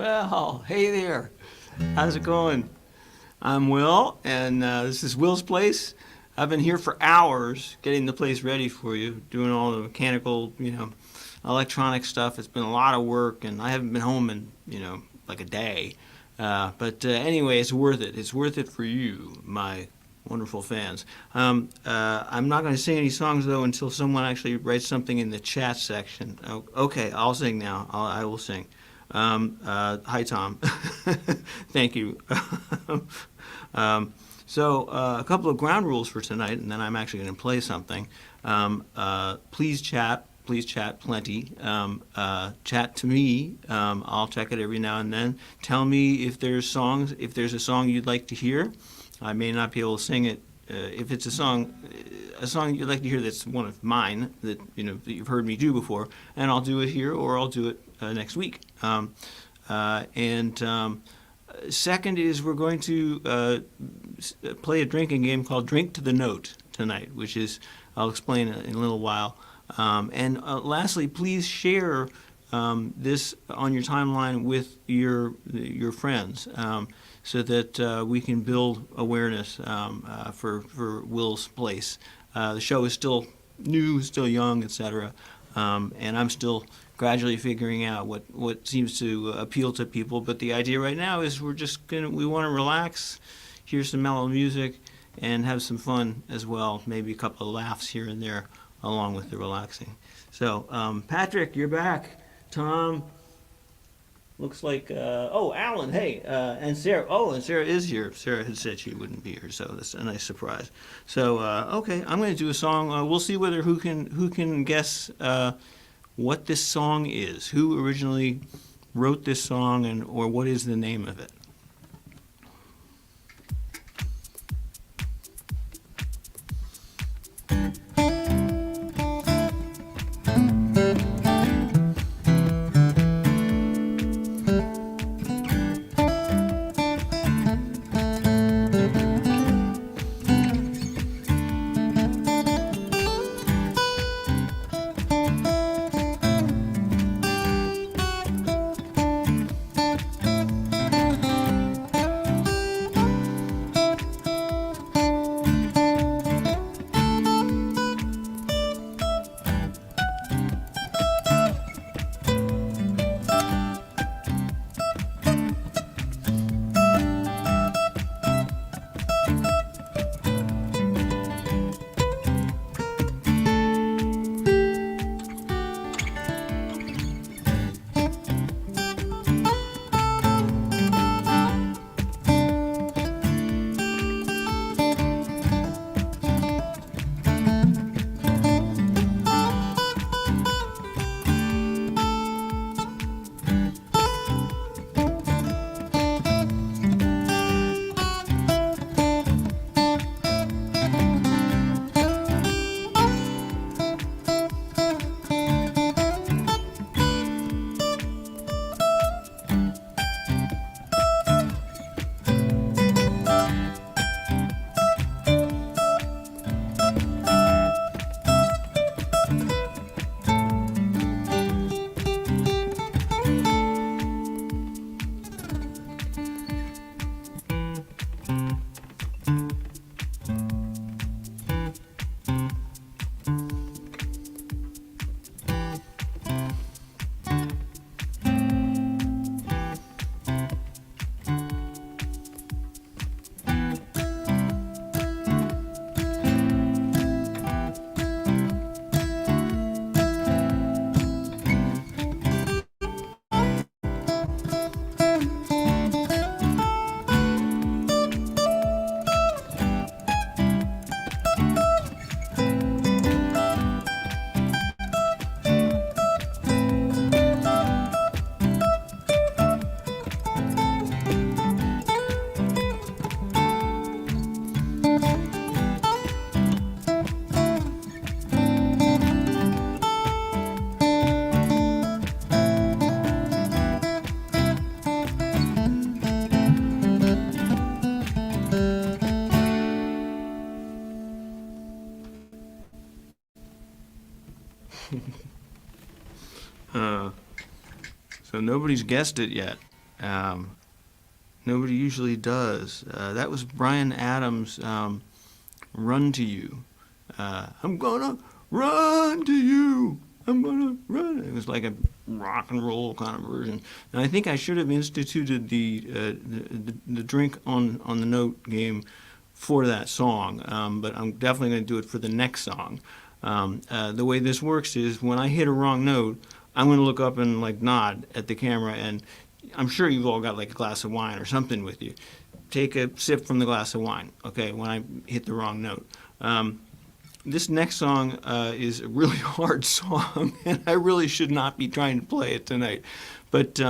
Well, hey there. How's it going? I'm Will, and this is Will's Place. I've been here for hours getting the place ready for you, doing all the mechanical, electronic stuff. It's been a lot of work, and I haven't been home in, like a day. But anyway, it's worth it. It's worth it for you, my wonderful fans. I'm not going to sing any songs, though, until someone actually writes something in the chat section. Okay, I'll sing now. I will sing. Hi, Tom. Thank you. So a couple of ground rules for tonight, and then I'm actually going to play something. Please chat. Please chat plenty. Chat to me. I'll check it every now and then. Tell me if there's songs. If there's a song you'd like to hear, I may not be able to sing it. If it's a song you'd like to hear that's one of mine that that you've heard me do before, and I'll do it here or I'll do it next week. Second is we're going to play a drinking game called Drink to the Note tonight, which is I'll explain in a little while. And lastly, please share this on your timeline with your friends. So that we can build awareness for Will's Place. The show is still new, still young, etc., and I'm still gradually figuring out what seems to appeal to people. But the idea right now is we want to relax, hear some mellow music, and have some fun as well. Maybe a couple of laughs here and there along with the relaxing. So Patrick, you're back. Tom. Looks like, Alan, hey, and Sarah. Oh, and Sarah is here. Sarah had said she wouldn't be here, so that's a nice surprise. So, okay, I'm going to do a song. We'll see who can guess what this song is. Who originally wrote this song, or what is the name of it? So nobody's guessed it yet. Nobody usually does. That was Bryan Adams' Run to You. I'm gonna run to you. I'm gonna run. It was like a rock and roll kind of version. And I think I should have instituted the drink on the note game for that song, but I'm definitely going to do it for the next song. The way this works is when I hit a wrong note, I'm going to look up and like nod at the camera, and I'm sure you've all got like a glass of wine or something with you. Take a sip from the glass of wine, okay, when I hit the wrong note. This next song is a really hard song, and I really should not be trying to play it tonight. But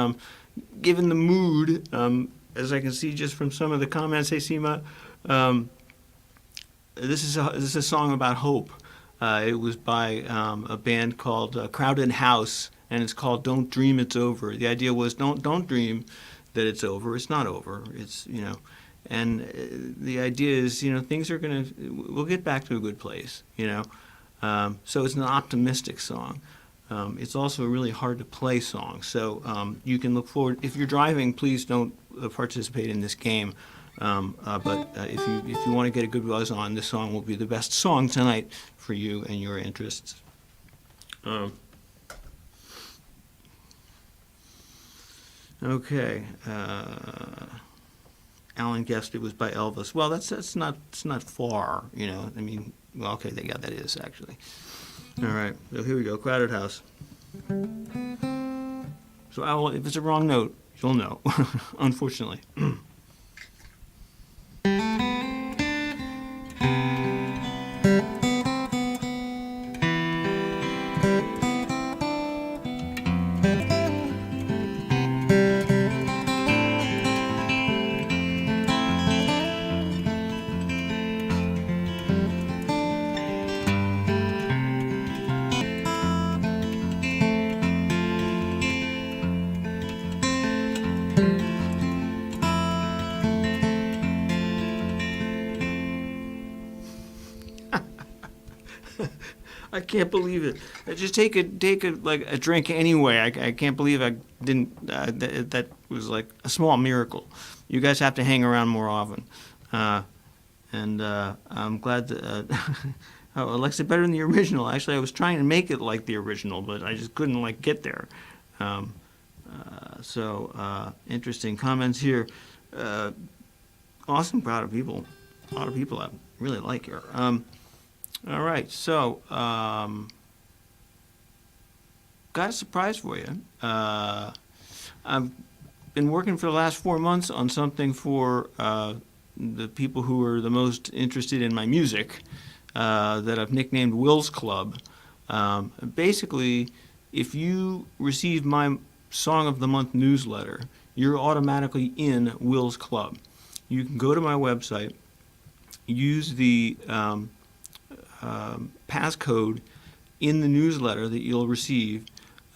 given the mood, as I can see just from some of the comments, hey Seema, this is a song about hope. It was by a band called Crowded House, and it's called "Don't Dream It's Over." The idea was don't dream that it's over. It's not over. It's and the idea is things are we'll get back to a good place. So it's an optimistic song. It's also a really hard to play song. So you can look forward. If you're driving, please don't participate in this game. But if you want to get a good buzz on, this song will be the best song tonight for you and your interests. Okay. Alan guessed it was by Elvis. Well, it's not far, I mean, well, okay, yeah, that is actually. All right, so here we go. Crowded House. So if it's a wrong note, you'll know, unfortunately. I can't believe it. Just take a drink anyway. I can't believe I didn't. That was like a small miracle. You guys have to hang around more often, and I'm glad that Alexa better than the original. Actually, I was trying to make it like the original, but I just couldn't get there. So interesting comments here. Awesome crowd of people. A lot of people I really like here. All right, so got a surprise for you. I've been working for the last 4 months on something for the people who are the most interested in my music that I've nicknamed Will's Club. Basically, if you receive my Song of the Month newsletter, you're automatically in Will's Club. You can go to my website, use the passcode in the newsletter that you'll receive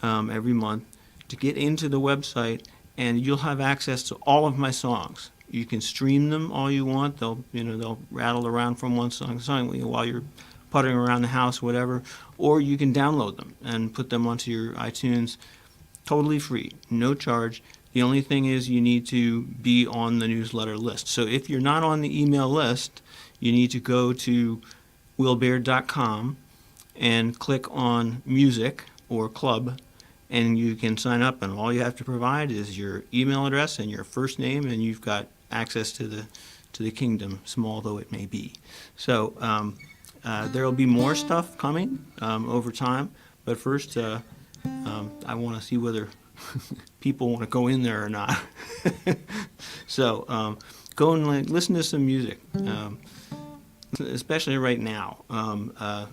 every month to get into the website, and you'll have access to all of my songs. You can stream them all you want. They'll rattle around from one song to song while you're puttering around the house, whatever. Or you can download them and put them onto your iTunes, totally free, no charge. The only thing is you need to be on the newsletter list. So if you're not on the email list, you need to go to willbaird.com and click on music or club, and you can sign up, and all you have to provide is your email address and your first name, and you've got access to the kingdom, small though it may be. So there will be more stuff coming over time, but first I want to see whether people want to go in there or not. So go and listen to some music. Especially right now.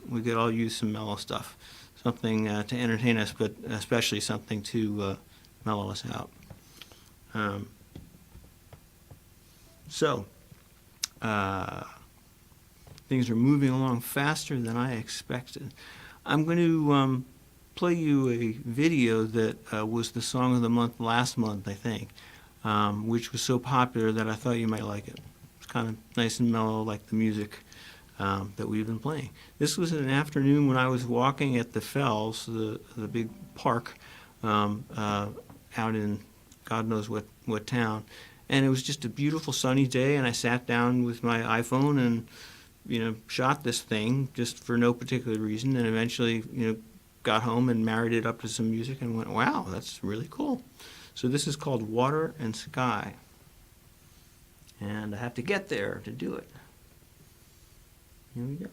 We could all use some mellow stuff, something to entertain us, but especially something to mellow us out. So things are moving along faster than I expected. I'm going to play you a video that was the Song of the Month last month, I think, which was so popular that I thought you might like it. It's kind of nice and mellow, like the music that we've been playing. This was an afternoon when I was walking at the Fells, the big park out in God knows what what town. And it was just a beautiful sunny day, and I sat down with my iPhone and, shot this thing just for no particular reason, and eventually, got home and married it up to some music and went, wow, that's really cool. So this is called Water and Sky. And I have to get there to do it. Here we go.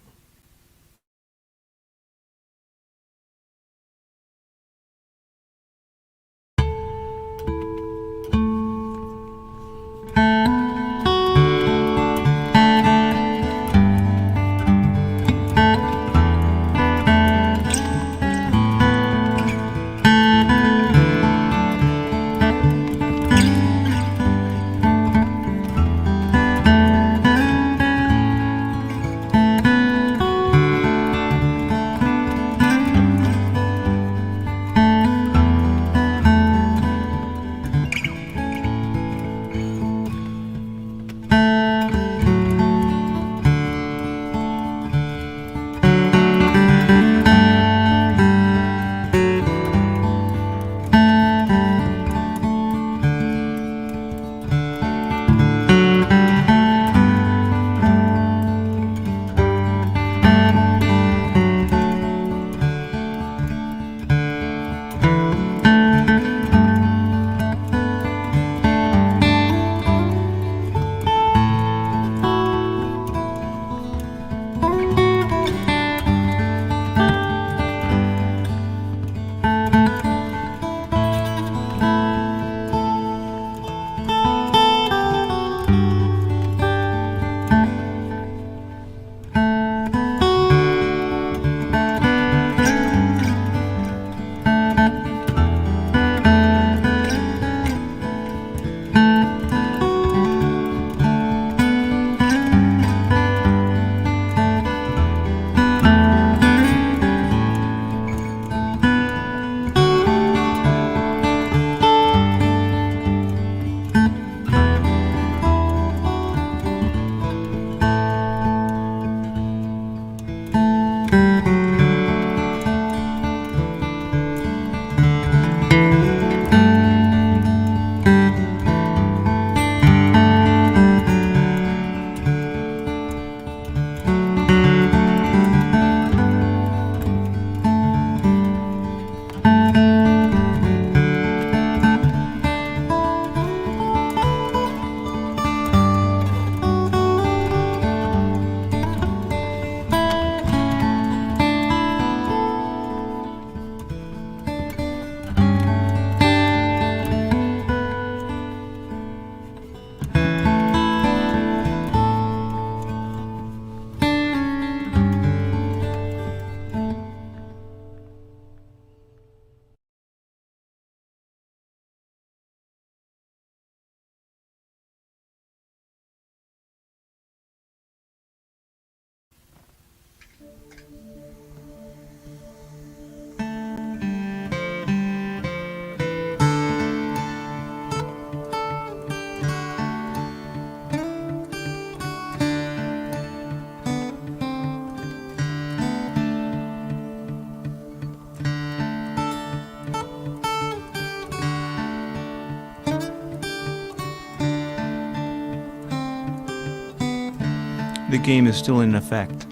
The game is still in effect.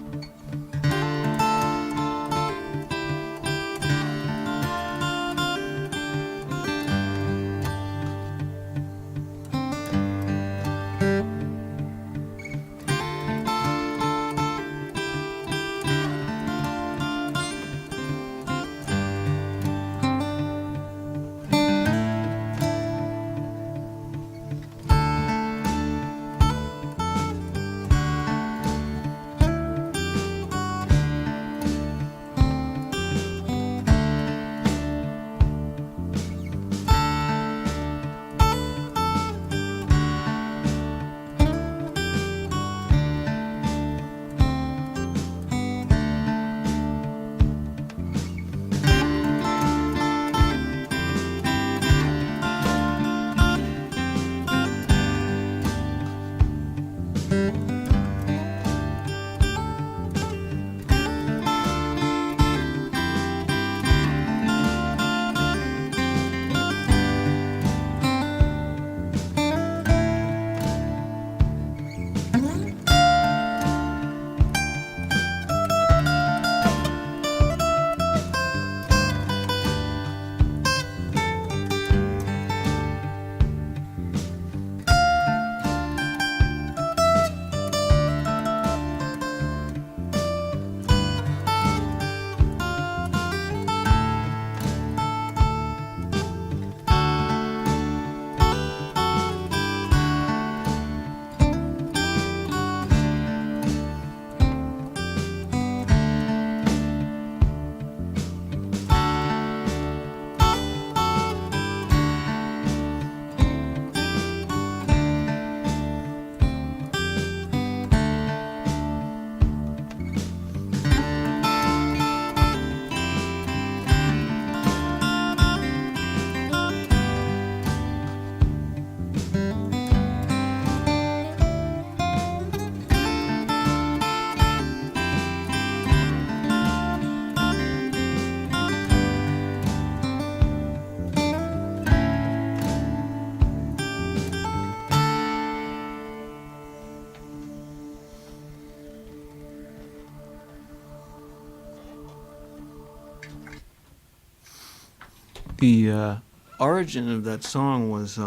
The origin of that song was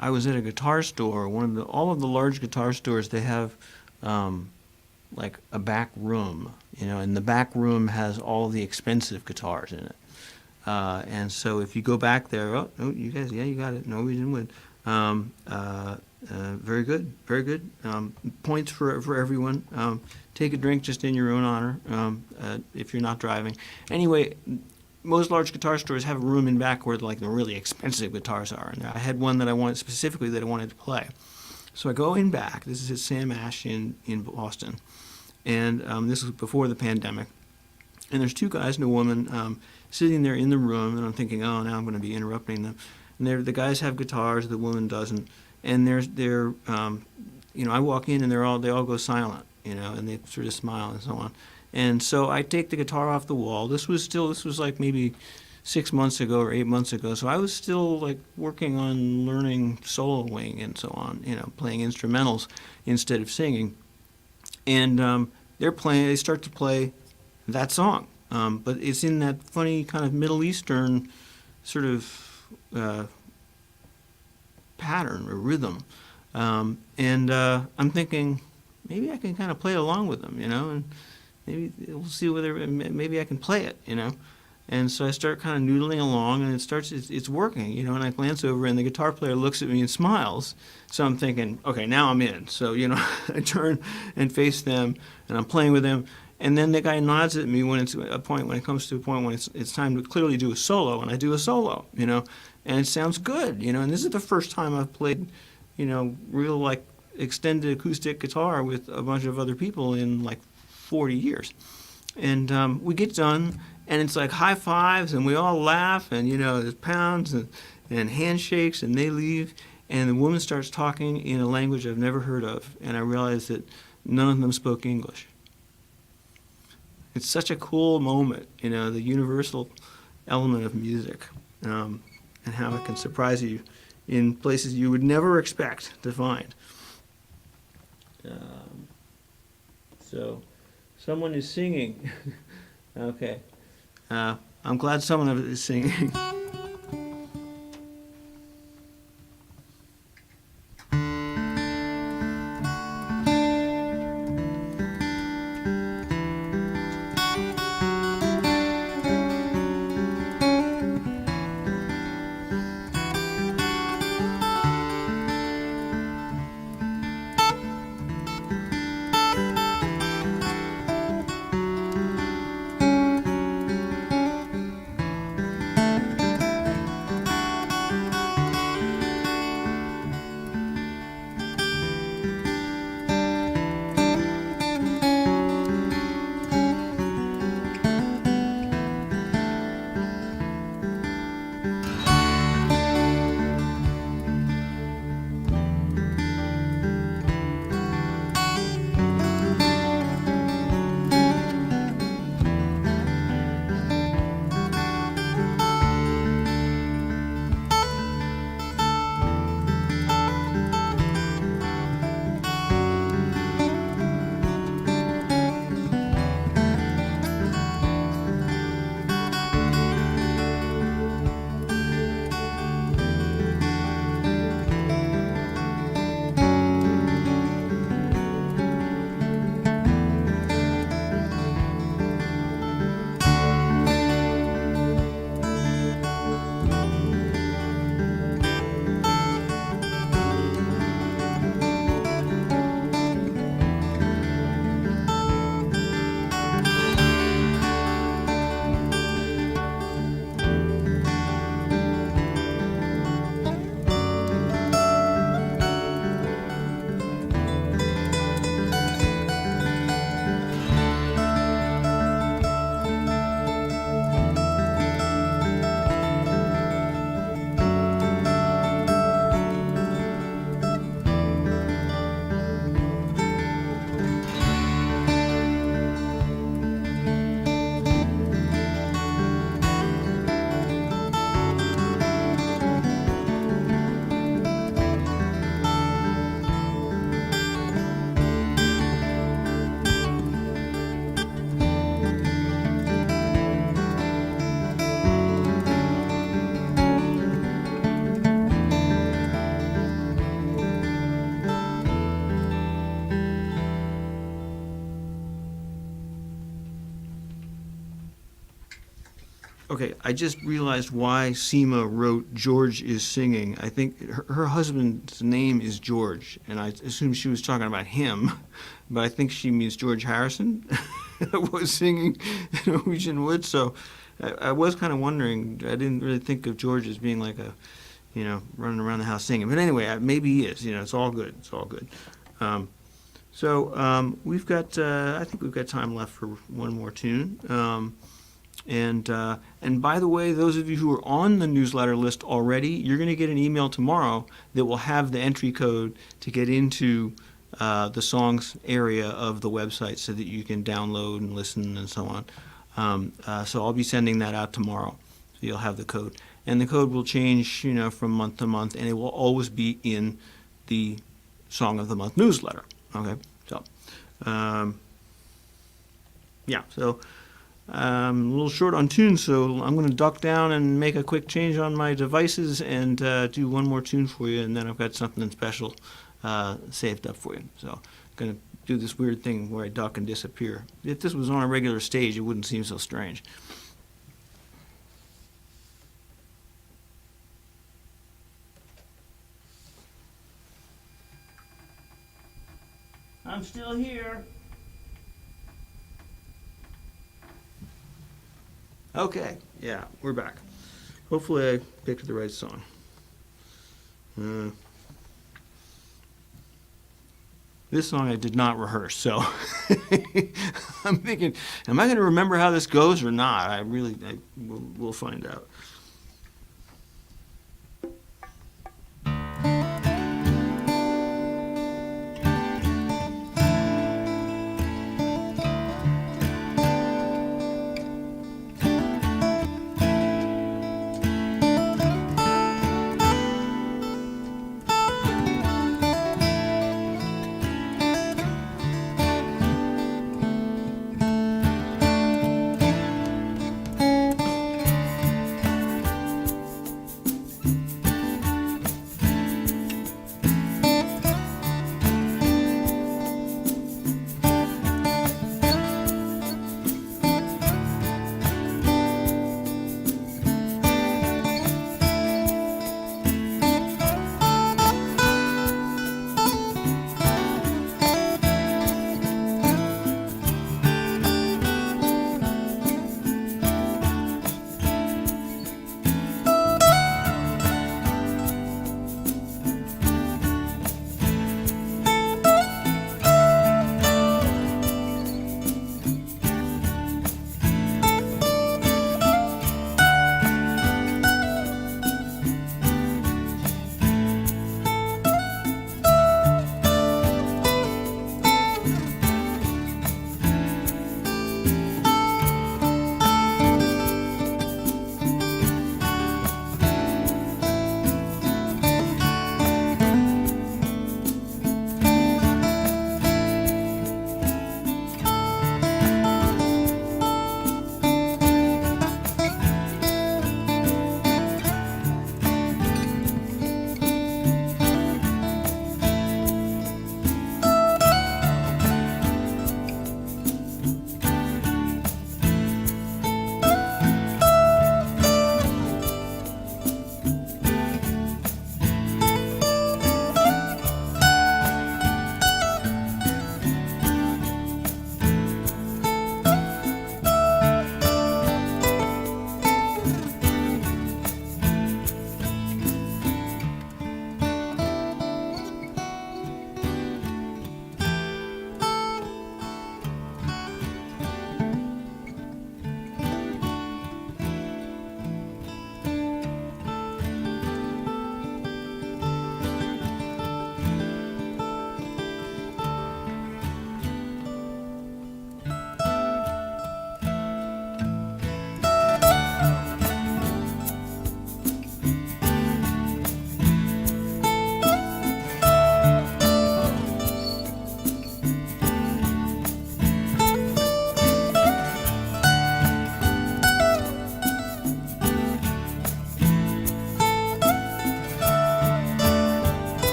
I was at a guitar store. All of the large guitar stores, they have like a back room, and the back room has all the expensive guitars in it. And so if you go back there, you guys, yeah, you got it. No, we didn't win. Very good, very good. Points for everyone. Take a drink just in your own honor if you're not driving. Anyway, most large guitar stores have a room in back where like the really expensive guitars are. And I had one that I wanted specifically that I wanted to play. So I go in back. This is at Sam Ash in Boston. And this was before the pandemic. And there's two guys and a woman sitting there in the room, and I'm thinking, oh, now I'm going to be interrupting them. And the guys have guitars, the woman doesn't. And I walk in and they all go silent, and they sort of smile and so on. And so I take the guitar off the wall. This was like maybe 6 months ago or 8 months ago. So I was still like working on learning soloing and so on, playing instrumentals instead of singing. And they start to play that song. But it's in that funny kind of Middle Eastern sort of pattern or rhythm. And I'm thinking, maybe I can kind of play along with them, and maybe we'll see maybe I can play it, And so I start kind of noodling along, and it's working, and I glance over, and the guitar player looks at me and smiles. So I'm thinking, okay, now I'm in. So, I turn and face them, and I'm playing with them. And then the guy nods at me when it comes to a point when it's time to clearly do a solo, and I do a solo, and it sounds good, and this is the first time I've played, real like extended acoustic guitar with a bunch of other people in like 40 years. And we get done, and it's like high fives, and we all laugh, and there's pounds and handshakes, and they leave, and the woman starts talking in a language I've never heard of, and I realize that none of them spoke English. It's such a cool moment, the universal element of music, and how it can surprise you in places you would never expect to find. So, someone is singing. Okay. I'm glad someone is singing. Okay, I just realized why Seema wrote George is singing. I think her husband's name is George, and I assumed she was talking about him, but I think she means George Harrison was singing Norwegian Wood. So I was kind of wondering. I didn't really think of George as being like a, running around the house singing. But anyway, maybe he is. It's all good. It's all good. We've got. I think we've got time left for one more tune. And by the way, those of you who are on the newsletter list already, you're going to get an email tomorrow that will have the entry code to get into the songs area of the website so that you can download and listen and so on. So I'll be sending that out tomorrow. So you'll have the code. And the code will change, from month to month, and it will always be in the Song of the Month newsletter. Okay, so, so... I'm a little short on tunes, so I'm going to duck down and make a quick change on my devices and do one more tune for you, and then I've got something special saved up for you. So I'm going to do this weird thing where I duck and disappear. If this was on a regular stage, it wouldn't seem so strange. I'm still here. Okay, yeah, we're back. Hopefully I picked the right song. This song I did not rehearse, so I'm thinking, am I going to remember how this goes or not? We'll find out.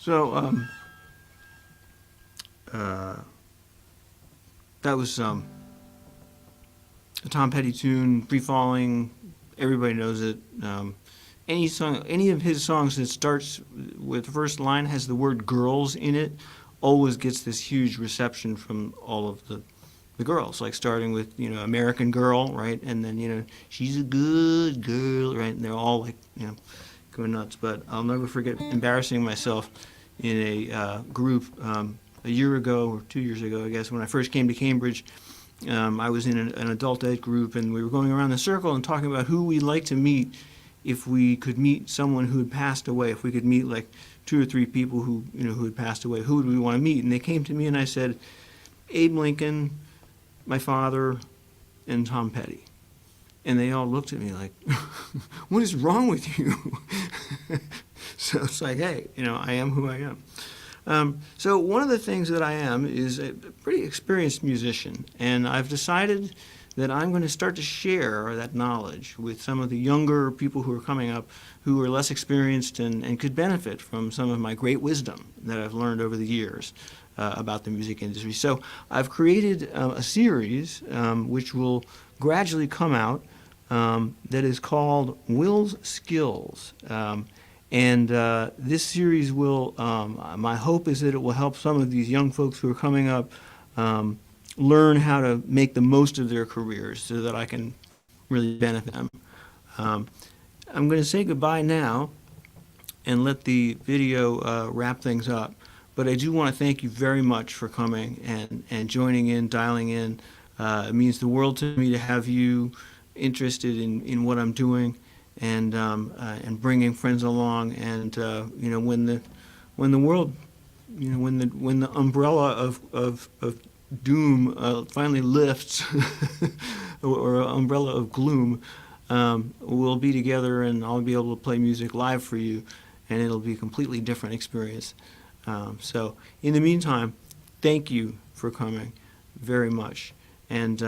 So that was a Tom Petty tune, Free Falling. Everybody knows it. Any song, any of his songs that starts with the first line has the word "girls" in it, always gets this huge reception from all of the girls. Like starting with American Girl, right, and then she's a good girl, right, and they're all like going nuts. But I'll never forget embarrassing myself in a group a year ago or 2 years ago, I guess, when I first came to Cambridge. I was in an adult ed group, and we were going around the circle and talking about who we'd like to meet if we could meet someone who had passed away. If we could meet like 2 or 3 people who had passed away, who would we want to meet? And they came to me, and I said, Abe Lincoln, my father, and Tom Petty. And they all looked at me like, what is wrong with you? So it's like, hey, I am who I am. So one of the things that I am is a pretty experienced musician, and I've decided that I'm going to start to share that knowledge with some of the younger people who are coming up who are less experienced and could benefit from some of my great wisdom that I've learned over the years about the music industry. So I've created a series which will gradually come out that is called Will's Skills. And this series will, my hope is that it will help some of these young folks who are coming up learn how to make the most of their careers so that I can really benefit them. I'm going to say goodbye now and let the video wrap things up. But I do want to thank you very much for coming and joining in, dialing in. It means the world to me to have you interested in what I'm doing and bringing friends along. And when the world, when the umbrella of doom finally lifts, or umbrella of gloom, we'll be together, and I'll be able to play music live for you, and it'll be a completely different experience. So in the meantime, thank you for coming very much. And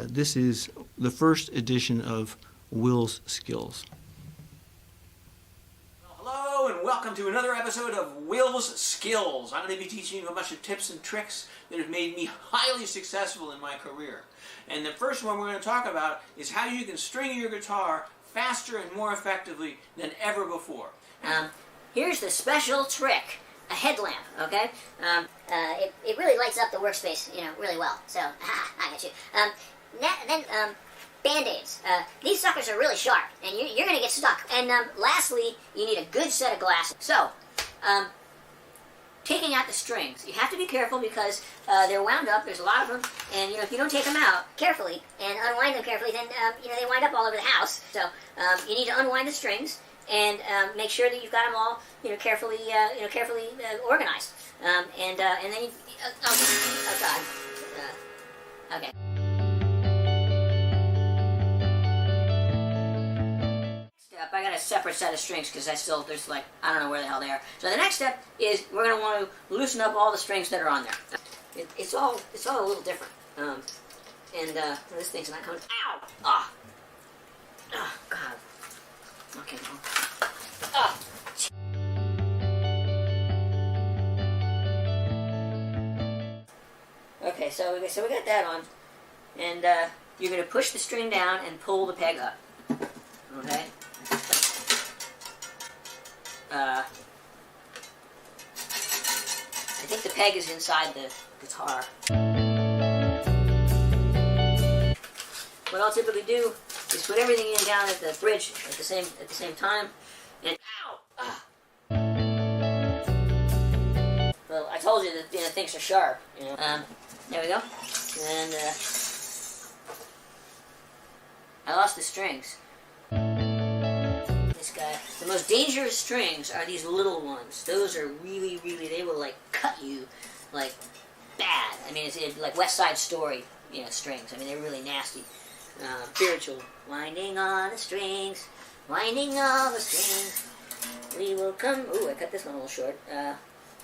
this is the first edition of Will's Skills. Hello, and welcome to another episode of Will's Skills. I'm going to be teaching you a bunch of tips and tricks that have made me highly successful in my career. And the first one we're going to talk about is how you can string your guitar faster and more effectively than ever before. Here's the special trick. A headlamp, okay? It really lights up the workspace, really well. So, I got you. Then, Band-Aids. These suckers are really sharp, and you're going to get stuck. And lastly, you need a good set of glasses. So, taking out the strings. You have to be careful because they're wound up. There's a lot of them. And, if you don't take them out carefully and unwind them carefully, then, they wind up all over the house. So, you need to unwind the strings and make sure that you've got them all, carefully organized. And then you, oh God. Okay. I got a separate set of strings because there's like, I don't know where the hell they are. So the next step is we're going to want to loosen up all the strings that are on there. It's all a little different. This thing's not coming. Ow! Ah! Oh, God. Okay. Ah! Okay, so we got that on, and you're going to push the string down and pull the peg up. Okay. I think the peg is inside the guitar. What I'll typically do is put everything in down at the bridge at the same time, and ow! Ah. Well, I told you that things are sharp. There we go. And I lost the strings. This guy. The most dangerous strings are these little ones. Those are really, they will like cut you, like bad. I mean, it's like West Side Story, strings. I mean, they're really nasty. Spiritual. Winding on the strings, winding all the strings. We will come. Ooh, I cut this one a little short.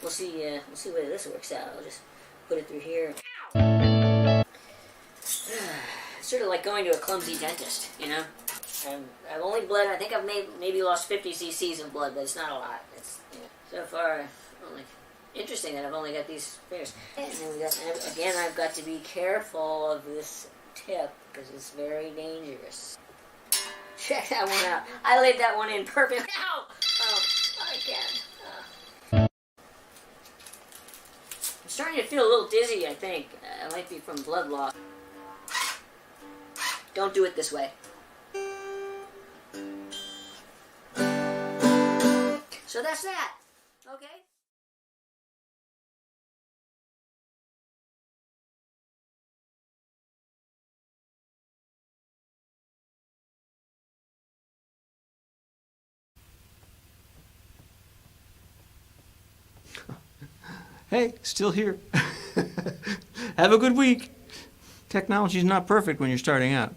We'll see whether this works out. I'll just put it through here. It's sort of like going to a clumsy dentist, I've only bled. I think I've maybe lost 50 cc's in blood, but it's not a lot. So far, only interesting that I've only got these fingers. And then we got, again, I've got to be careful of this tip because it's very dangerous. Check that one out. I laid that one in perfect. Ow! Oh, again. I'm starting to feel a little dizzy, I think. It might be from blood loss. Don't do it this way. So that's that. Okay? Hey, still here. Have a good week. Technology's not perfect when you're starting out.